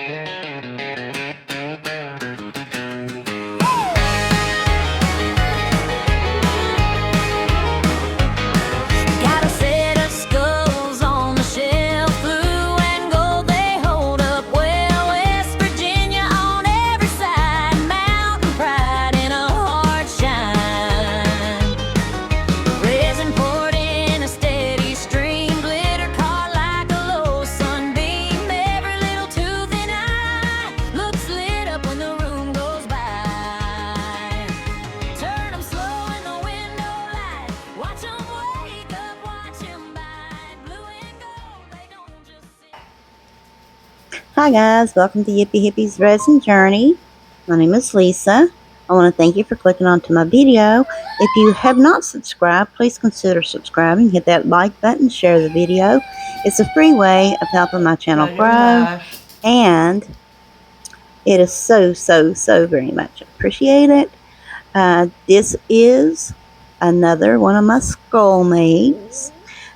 Got a set of skulls on the shelf, blue and gold, they hold up well. West Virginia on every side, mountain pride in a hard shine. Resin poured in a steady stream, glitter caught like a low sunbeam. Every little tooth and eye looks lit up when the room goes by. Turn them slow in the window light, watch them wake up, watch them bite. Blue and gold, they don't just sit. Hi guys, welcome to Yippiehippieresinjourney. My name is Lisa. I want to thank you for clicking onto my video. If you have not subscribed, please consider subscribing. Hit that like button, share the video. It's a free way of helping my channel grow, and it is so very much appreciated. This is another one of my scroll makes,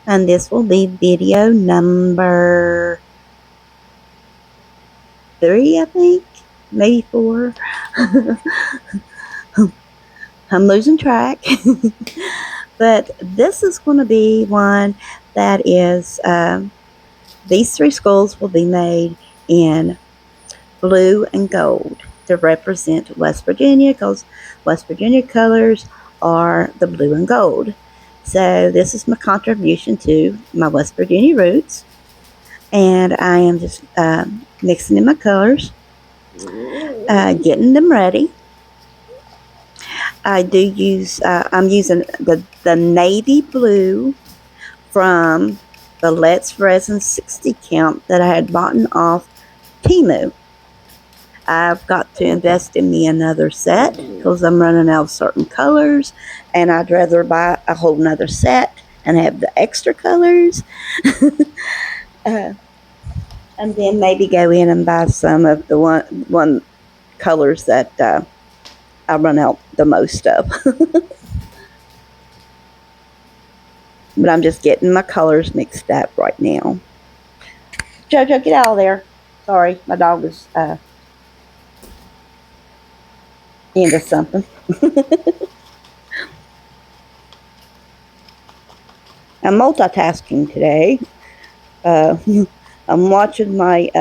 and this will be video number 3, I think, maybe 4. I'm losing track. But this is going to be one that is, these 3 skulls will be made in blue and gold to represent West Virginia, because West Virginia colors are the blue and gold. So this is my contribution to my West Virginia roots, and I am just mixing in my colors, getting them ready. I do use, I'm using the navy blue from the Let's Resin 60 count that I had bought off Temu. I've got to invest in me another set because I'm running out of certain colors, and I'd rather buy a whole nother set and have the extra colors. And then maybe go in and buy some of the one colors that I run out the most of. But I'm just getting my colors mixed up right now. Jojo, get out of there. Sorry, my dog is into something. I'm multitasking today. I'm watching my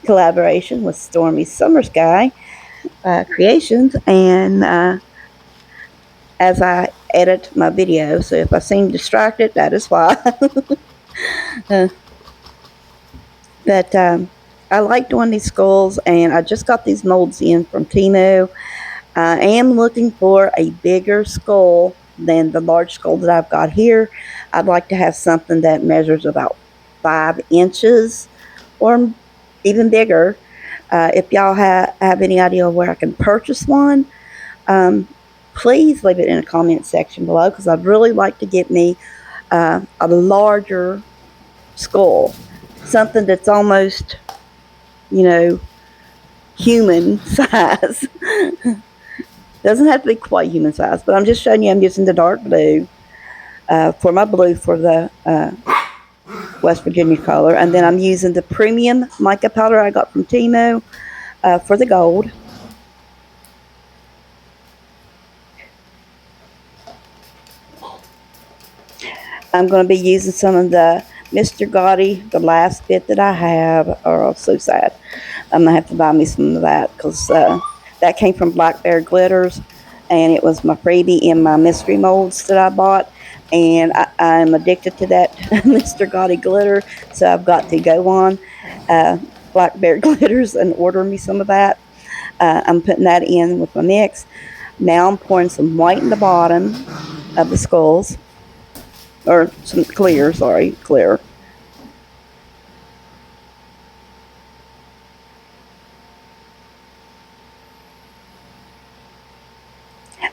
collaboration with Stormy Summer Sky Creations, and as I edit my video, so if I seem distracted, that is why. But I like doing these skulls, and I just got these molds in from Temu. I am looking for a bigger skull than the large skull that I've got here. I'd like to have something that measures about 5 inches or even bigger. If y'all have any idea where I can purchase one, please leave it in the comment section below, because I'd really like to get me a larger skull, something that's almost, you know, human size. Doesn't have to be quite human size, but I'm just showing you I'm using the dark blue for my blue for the West Virginia color, and then I'm using the premium mica powder I got from Temu for the gold. I'm going to be using some of the Mr. Gotti, the last bit that I have. Oh, so sad. I'm going to have to buy me some of that, because that came from Black Bear Glitters, and it was my freebie in my mystery molds that I bought. And I'm addicted to that Mr. Gotti glitter, so I've got to go on Black Bear Glitters and order me some of that. I'm putting that in with my mix. Now I'm pouring some white in the bottom of the skulls, or some clear, sorry, clear.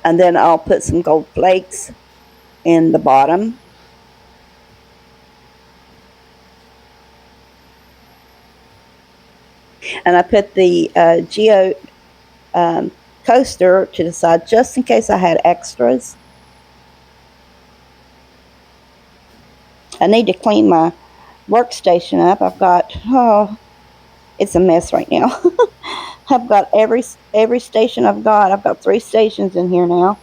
And then I'll put some gold flakes in the bottom. And I put the Geo coaster to the side just in case I had extras. I need to clean my workstation up. I've got It's a mess right now. I've got every station I've got 3 stations in here now,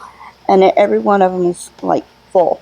and every one of them is like full.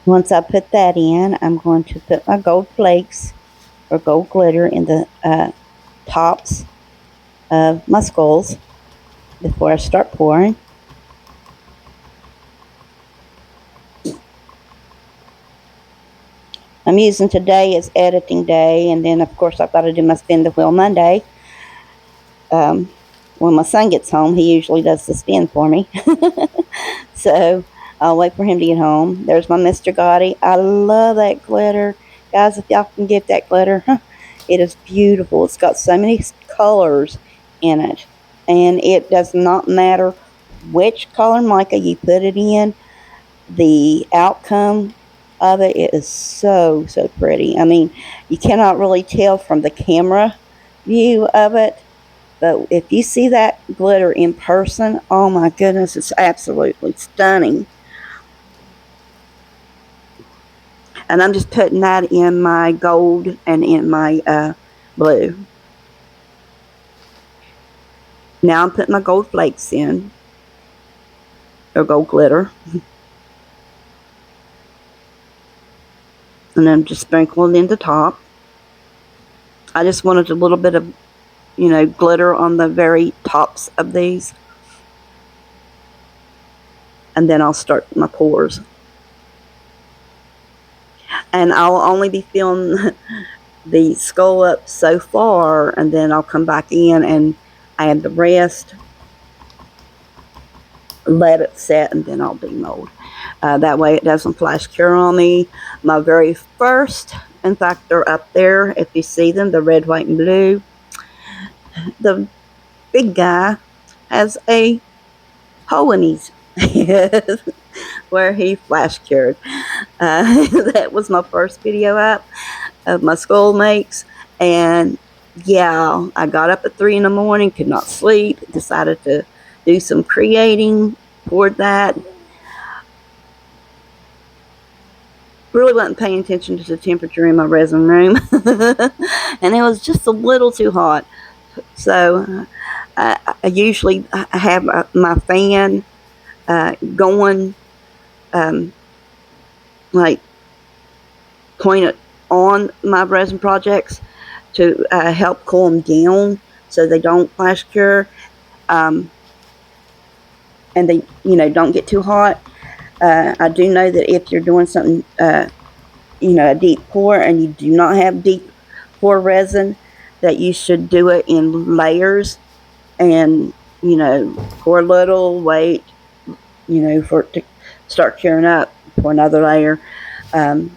Once I put that in, I'm going to put my gold flakes or gold glitter in the tops of my skulls before I start pouring. I'm using today as editing day, and then of course I've got to do my spin the wheel Monday. When my son gets home, he usually does the spin for me. So I'll wait for him to get home. There's my Mr. Gotti. I love that glitter. Guys, if y'all can get that glitter, it is beautiful. It's got so many colors in it. And it does not matter which color mica you put it in. The outcome of it is so, so pretty. I mean, you cannot really tell from the camera view of it. But if you see that glitter in person, oh my goodness, it's absolutely stunning. And I'm just putting that in my gold and in my blue. Now I'm putting my gold flakes in, or gold glitter. And I'm just sprinkling in the top. I just wanted a little bit of, glitter on the very tops of these. And then I'll start my pours. And I'll only be filling the skull up so far, and then I'll come back in and add the rest, let it set, and then I'll demold. That way it doesn't flash cure on me. My very first, in fact, they're up there if you see them, the red, white, and blue. The big guy has a hole in his head where he flash cured. That was my first video up of my skull makes, and yeah, I got up at 3 in the morning, could not sleep, decided to do some creating, poured that. Really wasn't paying attention to the temperature in my resin room, and it was just a little too hot. So I usually have my fan going, like pointed on my resin projects to help cool them down so they don't flash cure, and they don't get too hot. I do know that if you're doing something, a deep pour, and you do not have deep pour resin, that you should do it in layers, and pour a little, wait, for it to start curing up, pour another layer. I'm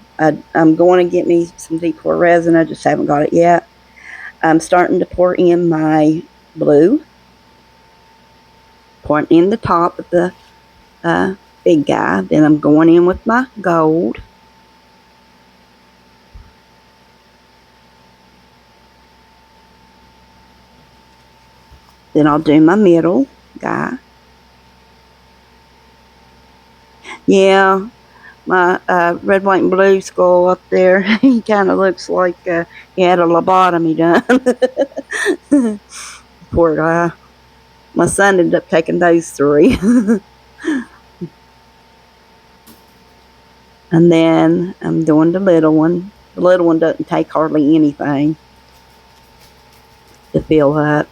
going to get me some deep pour resin. I just haven't got it yet. I'm starting to pour in my blue, pouring in the top of the big guy. Then I'm going in with my gold. Then I'll do my middle guy. Yeah, my red, white, and blue skull up there, he kind of looks like he had a lobotomy done. Poor guy. My son ended up taking those 3. And then I'm doing the little one. The little one doesn't take hardly anything to fill up.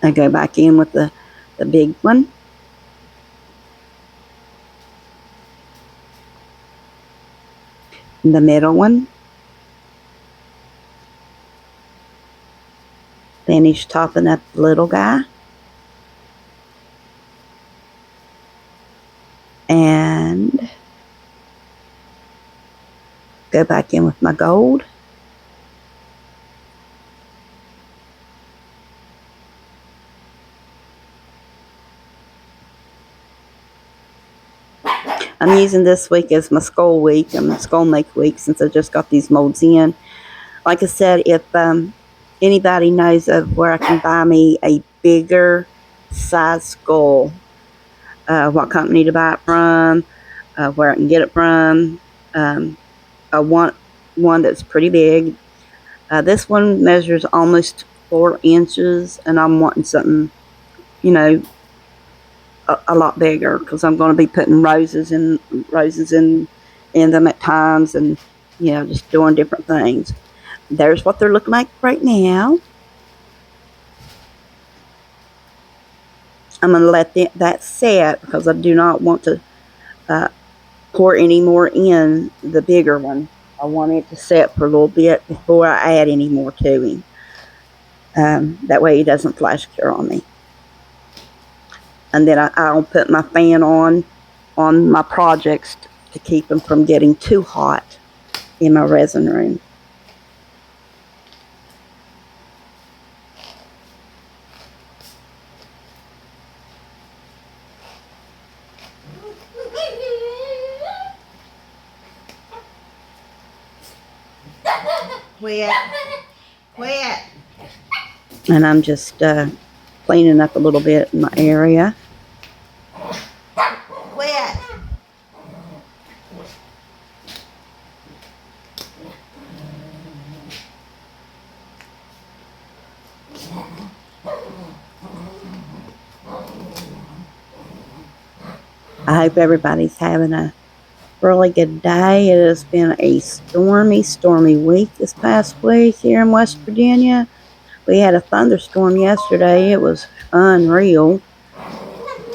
I go back in with the big one. The middle one. Finish topping up the little guy. And Go back in with my gold. I'm using this week as my skull week and my skull make week since I just got these molds in. Like I said, if anybody knows of where I can buy me a bigger size skull, what company to buy it from, where I can get it from, I want one that's pretty big. This one measures almost 4 inches, and I'm wanting something, you know, a lot bigger because I'm going to be putting roses in them at times, and you know, just doing different things. There's what they're looking like right now. I'm going to let that set because I do not want to pour any more in the bigger one. I want it to set for a little bit before I add any more to him. That way he doesn't flash cure on me. And then I'll put my fan on my projects to keep them from getting too hot in my resin room. Quit. And I'm just cleaning up a little bit in my area. Quit. I hope everybody's having a really good day. It has been a stormy week this past week here in West Virginia. We had a thunderstorm yesterday. It was unreal.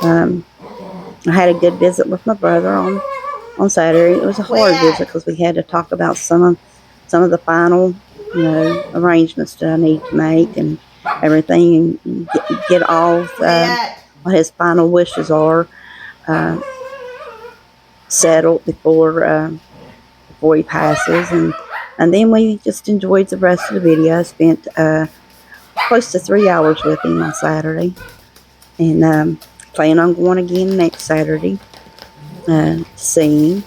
I had a good visit with my brother on Saturday. It was a hard visit because we had to talk about some of the final, you know, arrangements that I need to make and everything, and get all what his final wishes are settled before he passes, and then we just enjoyed the rest of the video. I spent close to 3 hours with him on Saturday, and plan on going again next Saturday to see him.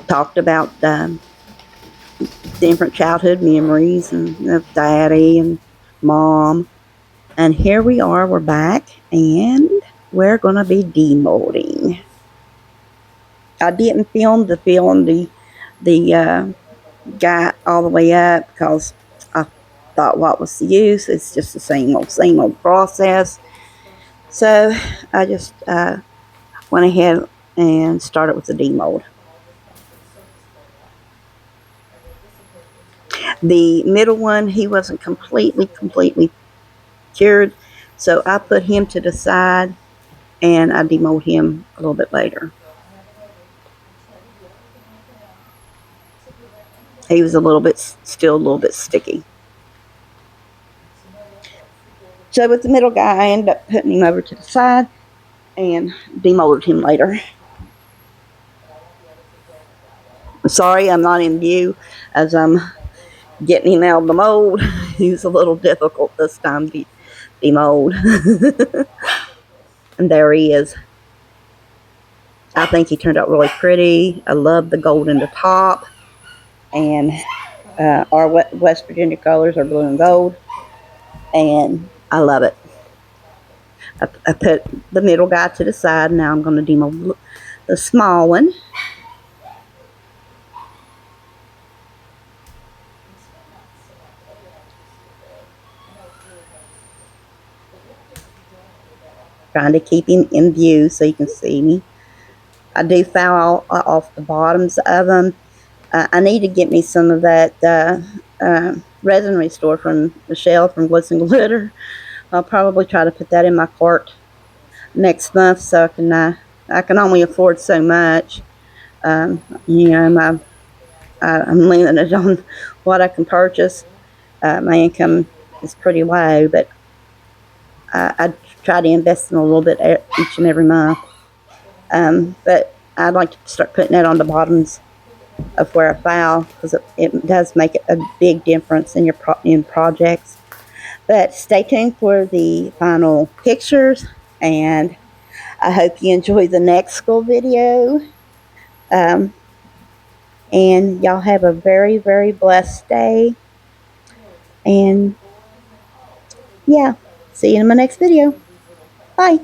Talked about different childhood memories and of Daddy and Mom, and here we are. We're back, and we're gonna be demolding. I didn't film the guy all the way up because I thought, what was the use? It's just the same old process. So I just went ahead and started with the demold. The middle one, he wasn't completely cured, so I put him to the side and I demold him a little bit later. He was still a little bit sticky. So with the middle guy, I ended up putting him over to the side and demolded him later. Sorry, I'm not in view as I'm getting him out of the mold. He's a little difficult this time to demold. And there he is. I think he turned out really pretty. I love the gold in the top. And our West Virginia colors are blue and gold. And I love it. I put the middle guy to the side. Now I'm going to demold the small one. Trying to keep him in view so you can see me. I do foul off the bottoms of them. I need to get me some of that resin restore from Michelle from Glitz & Glitter. I'll probably try to put that in my cart next month so I can only afford so much. You know, I'm limited on what I can purchase. My income is pretty low, but I try to invest in a little bit each and every month. But I'd like to start putting that on the bottoms of where I file, because it does make a big difference in your projects. But stay tuned for the final pictures, and I hope you enjoy the next school video. And y'all have a very, very blessed day. And yeah, see you in my next video. Bye.